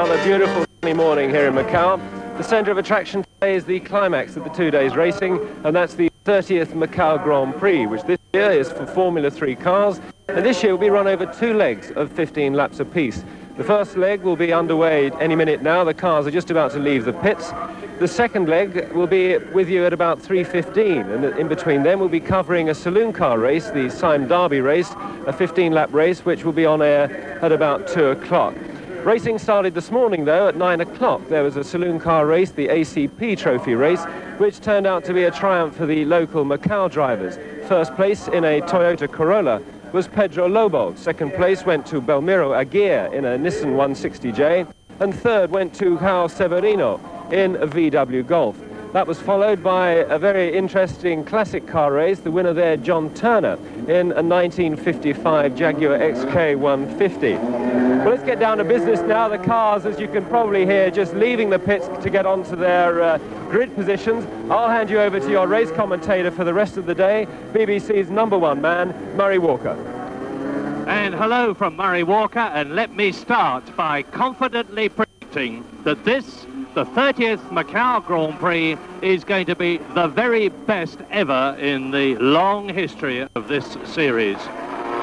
another beautiful sunny morning here in Macau. The centre of attraction today is the climax of the 2 days racing, and that's the 30th Macau Grand Prix, which this year is for Formula 3 cars, and this year will be run over 2 legs of 15 laps apiece. The first leg will be underway any minute now. The cars are just about to leave the pits. The second leg will be with you at about 3:15, and in between them we'll be covering a saloon car race, the Sime Derby race, a 15-lap race which will be on air at about 2 o'clock. Racing started this morning, though, at 9 o'clock. There was a saloon car race, the ACP Trophy race, which turned out to be a triumph for the local Macau drivers. First place in a Toyota Corolla was Pedro Lobo. Second place went to Belmiro Aguirre in a Nissan 160J. And third went to Joao Severino in a VW Golf. That was followed by a very interesting classic car race. The winner there, John Turner, in a 1955 Jaguar XK 150. Well, let's get down to business now. The cars, as you can probably hear, just leaving the pits to get onto their grid positions. I'll hand you over to your race commentator for the rest of the day, BBC's #1 man, Murray Walker. And hello from Murray Walker, and let me start by confidently predicting that this, the 30th Macau Grand Prix, is going to be the very best ever in the long history of this series.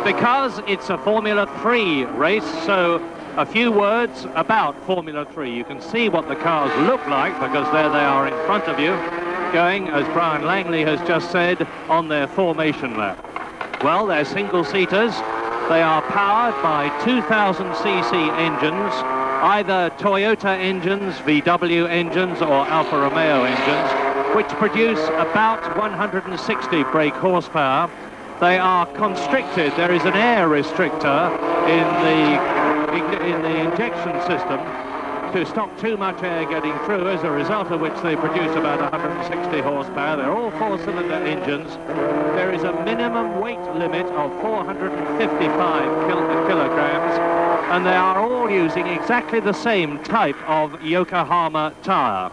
Because it's a Formula 3 race, so a few words about Formula 3. You can see what the cars look like, because there they are in front of you, going, as Brian Langley has just said, on their formation lap. Well, they're single-seaters. They are powered by 2,000cc engines, either Toyota engines, VW engines, or Alfa Romeo engines, which produce about 160 brake horsepower. They are constricted. There is an air restrictor in the injection system to stop too much air getting through, as a result of which they produce about 160 horsepower. They're all 4-cylinder engines. There is a minimum weight limit of 455 kilograms, and they are all using exactly the same type of Yokohama tyre.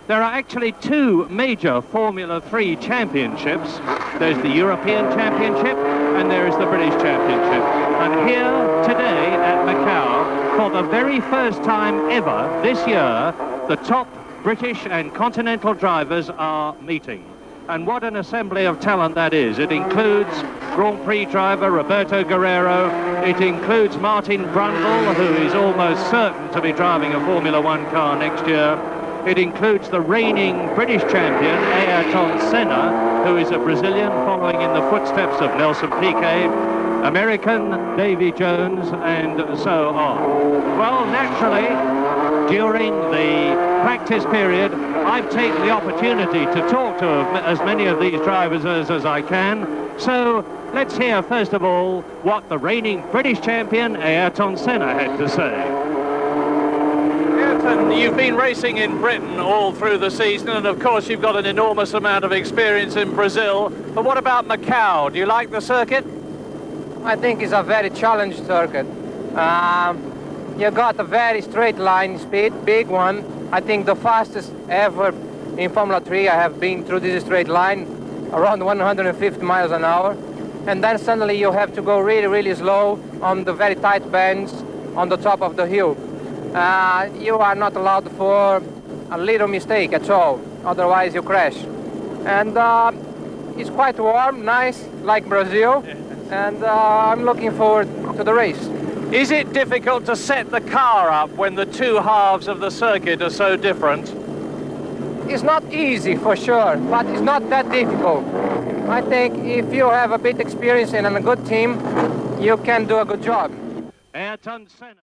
There are actually 2 major Formula 3 championships. There's the European Championship and there is the British Championship. And here today at Macau, for the very first time ever this year, the top British and continental drivers are meeting. And what an assembly of talent that is. It includes Grand Prix driver Roberto Guerrero. It includes Martin Brundle, who is almost certain to be driving a Formula 1 car next year. It includes the reigning British champion, Ayrton Senna, who is a Brazilian following in the footsteps of Nelson Piquet, American Davy Jones, and so on. Well, naturally, during the practice period, I've taken the opportunity to talk to as many of these drivers as I can. So let's hear, first of all, what the reigning British champion, Ayrton Senna, had to say. And you've been racing in Britain all through the season, and of course you've got an enormous amount of experience in Brazil. But what about Macau? Do you like the circuit? I think it's a very challenging circuit. You got a very straight line speed, big one. I think the fastest ever in Formula 3 I have been through this straight line, around 150 miles an hour. And then suddenly you have to go really, really slow on the very tight bends on the top of the hill. You are not allowed for a little mistake at all, otherwise you crash. And it's quite warm, nice, like Brazil, and I'm looking forward to the race. Is it difficult to set the car up when the 2 halves of the circuit are so different? It's not easy for sure, but it's not that difficult. I think if you have a bit experience and a good team, you can do a good job. Ayrton Senna.